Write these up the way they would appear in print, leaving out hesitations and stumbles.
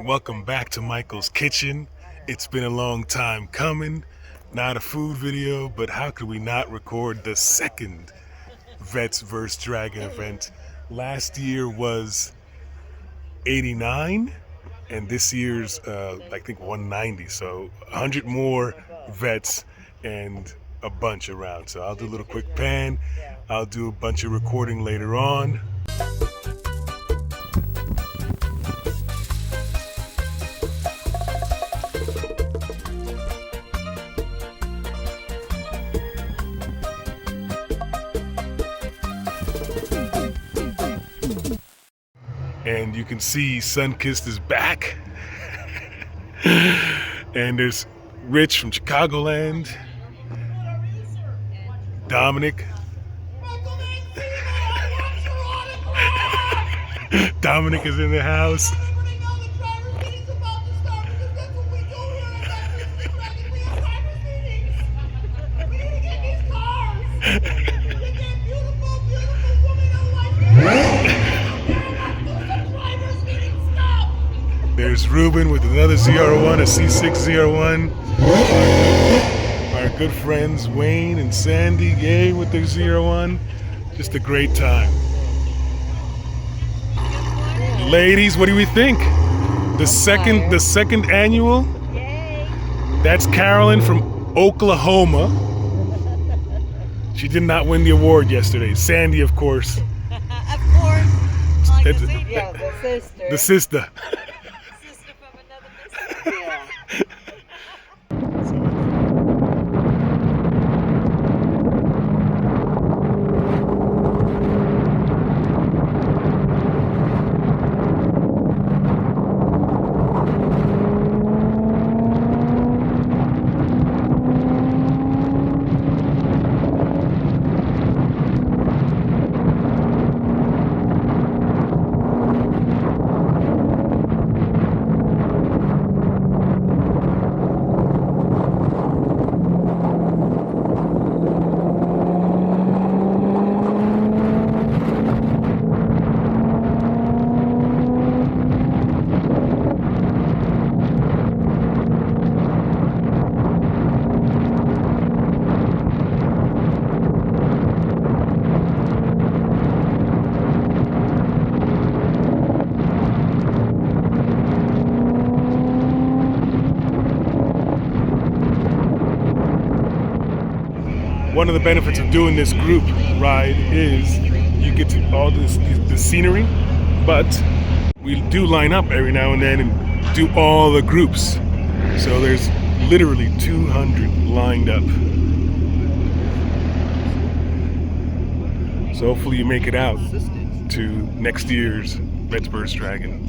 Welcome back to Michael's Kitchen. It's been a long time coming. Not a food video, but how could we not record the second Vets vs. Dragon event? Last year was 89, and this year's, I think, 190. So 100 more vets and a bunch around. So I'll do a little quick pan. I'll do a bunch of recording later on. And you can see Sunkist is back. And there's Rich from Chicagoland, Dominic. Dominic is in the house. There's Ruben with another ZR1, a C6 ZR1. Our good friends Wayne and Sandy, yay, with their ZR1. Just a great time. Ladies, what do we think? The second annual. Yay. That's Carolyn from Oklahoma. She did not win the award yesterday. Sandy, of course. Of course. Like It's- the sister. Yeah, the sister. The sister. Sister from another mister. Yeah. One of the benefits of doing this group ride is you get to all the scenery, but we do line up every now and then and do all the groups. So there's literally 200 lined up. So hopefully you make it out to next year's Vets vs. Dragon.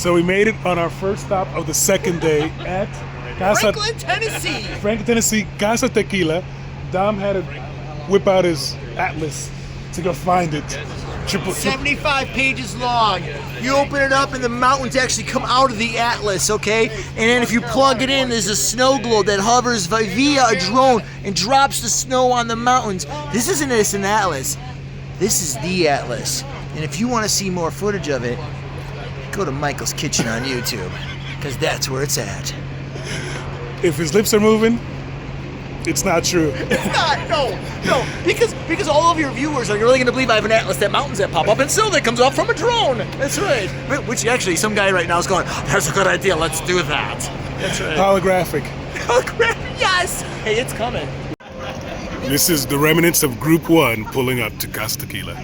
So we made it on our first stop of the second day at Franklin, Tennessee. Franklin, Tennessee, Casa Tequila. Dom had to whip out his atlas to go find it. 75 pages long. You open it up and the mountains actually come out of the atlas, okay? And then if you plug it in, there's a snow globe that hovers via a drone and drops the snow on the mountains. This isn't just an atlas. This is the atlas. And if you want to see more footage of it, go to Michael's Kitchen on YouTube, because that's where it's at. If his lips are moving, it's not true. It's not, no, because all of your viewers are really going to believe I have an atlas that mountains that pop up and snow that comes off from a drone. That's right. Which actually, some guy right now is going, that's a good idea, let's do that. That's right. Holographic. Holographic, yes! Hey, it's coming. This is the remnants of Group 1 pulling up to Casa Tequila.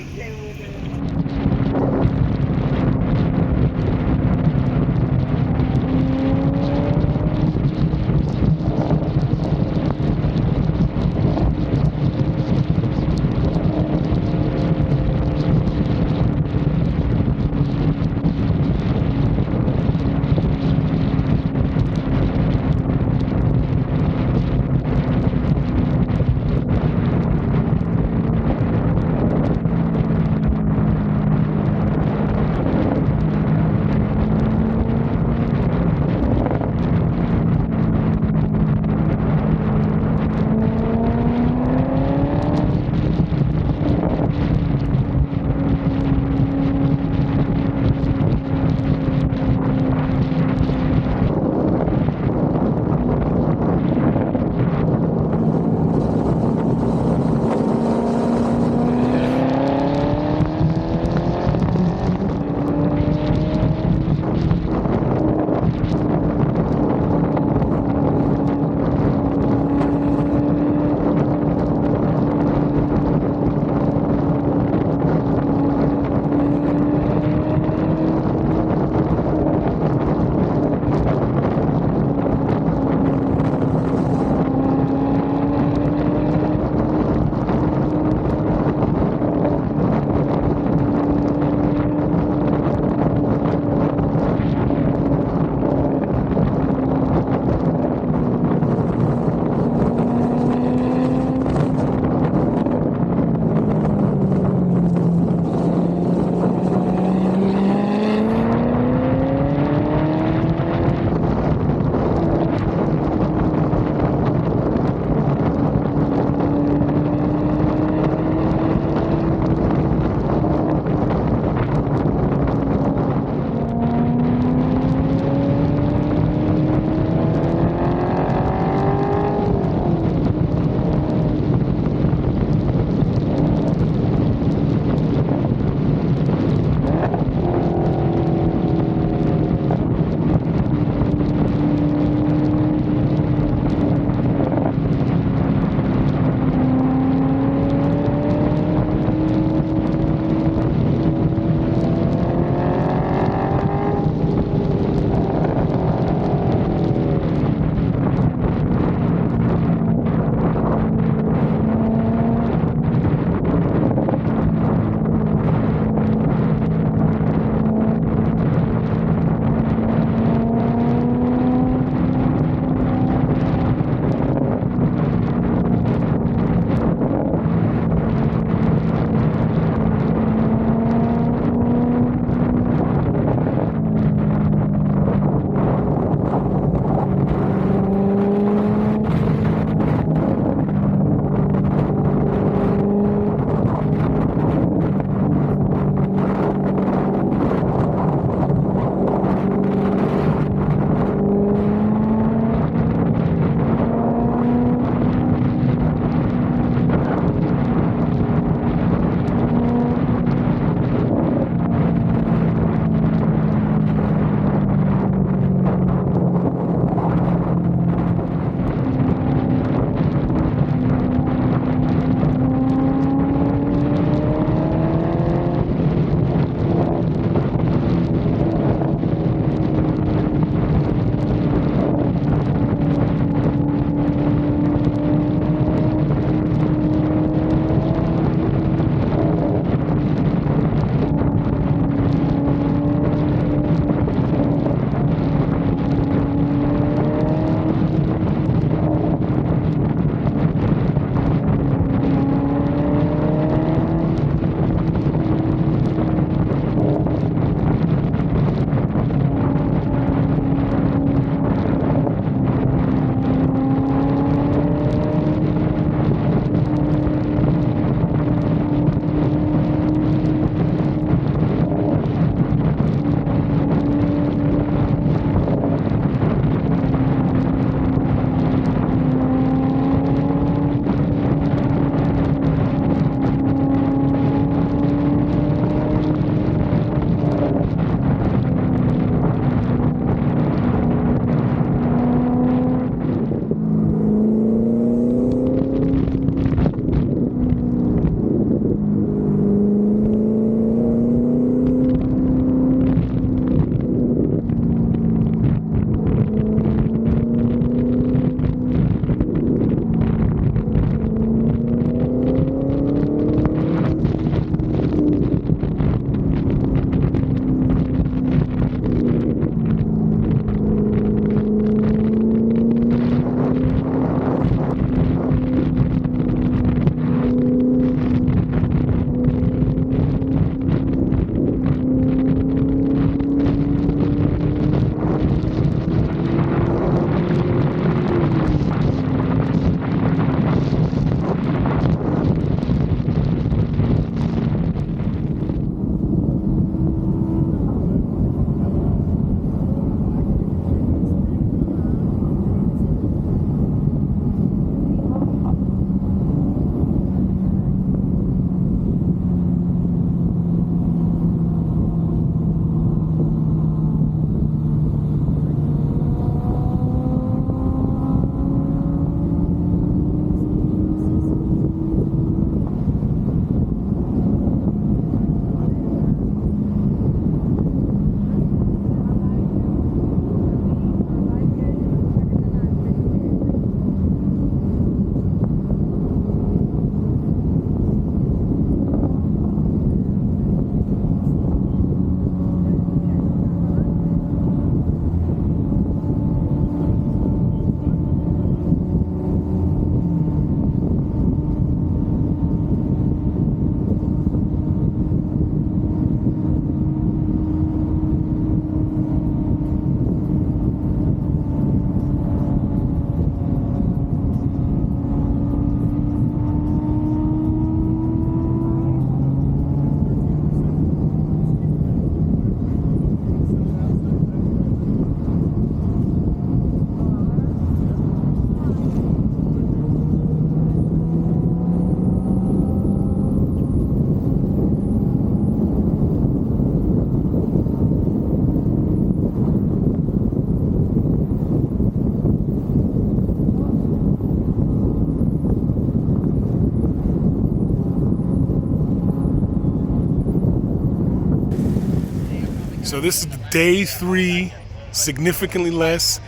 So this is day 3, significantly less.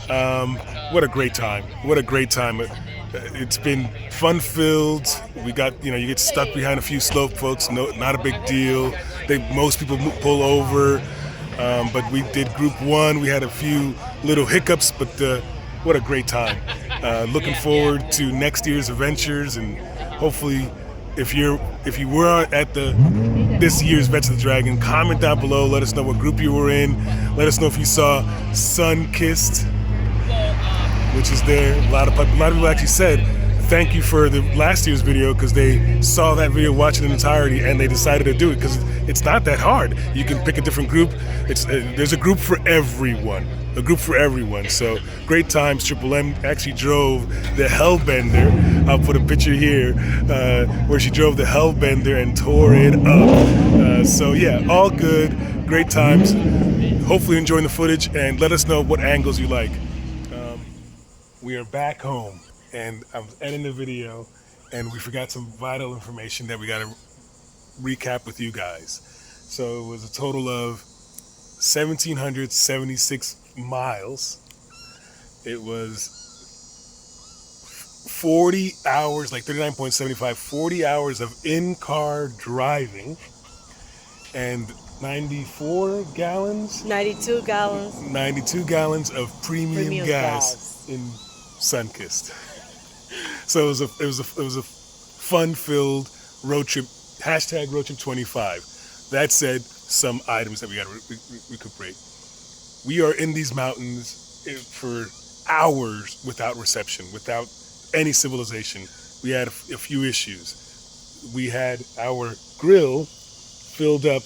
What a great time! What a great time! It's been fun-filled. We got, you get stuck behind a few slope folks. No, not a big deal. Most people pull over, but we did group 1. We had a few little hiccups, but what a great time! Looking forward to next year's adventures, and hopefully, if you were at this year's Vets of the Dragon, comment down below. Let us know what group you were in. Let us know if you saw Sun-Kissed, which is there. A lot of people actually said thank you for the last year's video because they saw that video, watching it in entirety, and they decided to do it because it's not that hard. You can pick a different group. There's a group for everyone. A group for everyone. So great times. Triple M actually drove the Hellbender. I'll put a picture here where she drove the Hellbender and tore it up. So yeah, all good. Great times. Hopefully enjoying the footage, and let us know what angles you like. We are back home, and I'm ending the video, and we forgot some vital information that we got to recap with you guys. So it was a total of 1,776 miles. It was 40 hours, like 39.75, 40 hours of in-car driving, and 92 gallons of premium gas in Sun-Kissed. So it was a fun-filled road trip. Hashtag road trip 25. That said, some items that we got to recuperate. We are in these mountains for hours without reception, without any civilization. We had a few issues. We had our grill filled up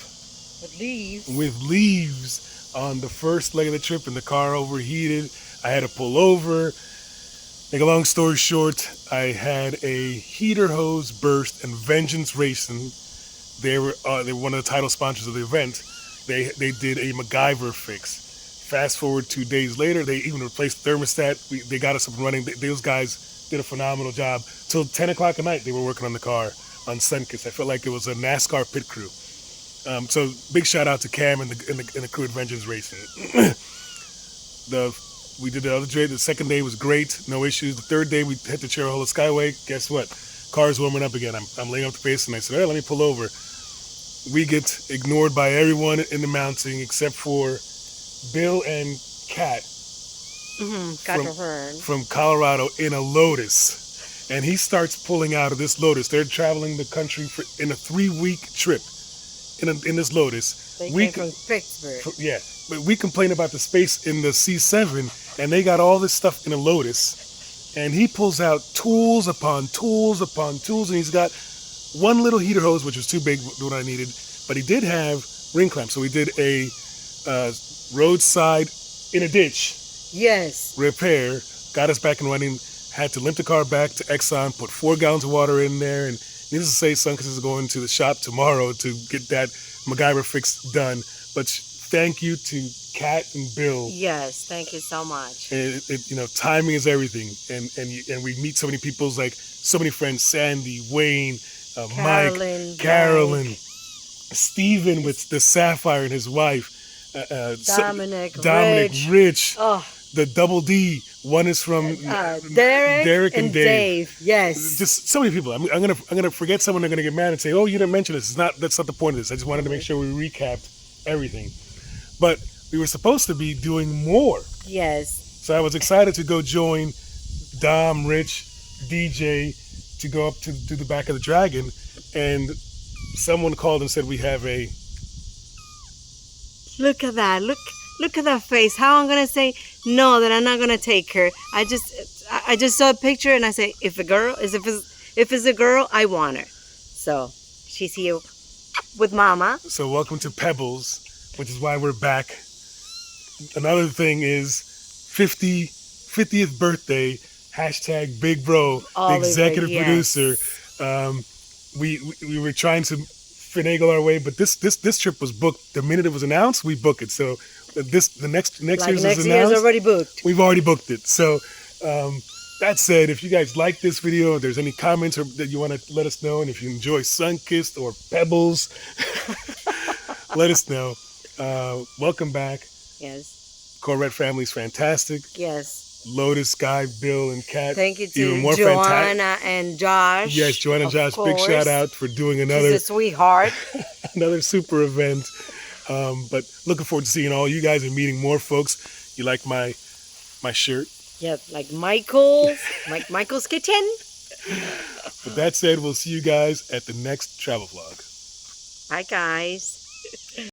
with leaves on the first leg of the trip, and the car overheated. I had to pull over. Make a long story short, I had a heater hose burst, and Vengeance Racing, they were one of the title sponsors of the event. They did a MacGyver fix. Fast forward 2 days later, they even replaced the thermostat. They got us up and running. Those guys did a phenomenal job. Till 10 o'clock at night, they were working on the car on Sun-Kissed. I felt like it was a NASCAR pit crew. So big shout out to Cam and the crew at Vengeance Racing. We did the other day. The second day was great, no issues. The third day we hit the Cherhola Skyway. Guess what? Car's warming up again. I'm laying up the pace, and I said, "All right, let me pull over." We get ignored by everyone in the mountain except for Bill and Kat from Colorado in a Lotus, and he starts pulling out of this Lotus. They're traveling the country in a 3-week trip in this Lotus. They came from Pittsburgh. Yeah, but we complain about the space in the C7, and they got all this stuff in a Lotus, and he pulls out tools upon tools upon tools, and he's got one little heater hose, which was too big for what I needed, but he did have ring clamps, so we did a roadside in a ditch repair, got us back and running, had to limp the car back to Exxon, put 4 gallons of water in there, and needless to say, Sun-Kissed is going to the shop tomorrow to get that MacGyver fix done. But thank you to Kat and Bill. Yes, thank you so much. Timing is everything, and we meet so many people, like so many friends: Sandy, Wayne, Mike, Carolyn, Steven with the Sapphire and his wife, Dominic, Rich. Oh. The Double D. One is from Derek and Dave. Yes. Just so many people. I'm gonna forget someone. They're gonna get mad and say, "Oh, you didn't mention this." That's not the point of this. I just wanted to make sure we recapped everything. But we were supposed to be doing more. Yes. So I was excited to go join Dom, Rich, DJ to go up to the back of the Dragon, and someone called and said we have a. Look at that. Look at that face. How I'm gonna say no, that I'm not gonna take her. I just saw a picture and I say, if it's a girl, I want her. So she's here with Mama. So welcome to Pebbles, which is why we're back. Another thing is 50th birthday, hashtag Big Bro, Oliver, the executive yes. producer. We were trying to finagle our way, but this trip was booked the minute it was announced. We book it. So the next year's is announced. Already booked. We've already booked it. So that said, if you guys like this video, if there's any comments that you want to let us know, and if you enjoy Sun-Kissed or Pebbles, let us know. Welcome back. Yes. Corvette family's fantastic. Yes. Lotus, Guy, Bill, and Kat. Thank you Even to more fantastic. Joanna and Josh. Yes, Joanna and of Josh, big course. shout out for doing She's another a sweetheart. another super event. But looking forward to seeing all you guys and meeting more folks. You like my shirt? Yeah, like Michael's Kitchen. With that said, we'll see you guys at the next travel vlog. Bye, guys.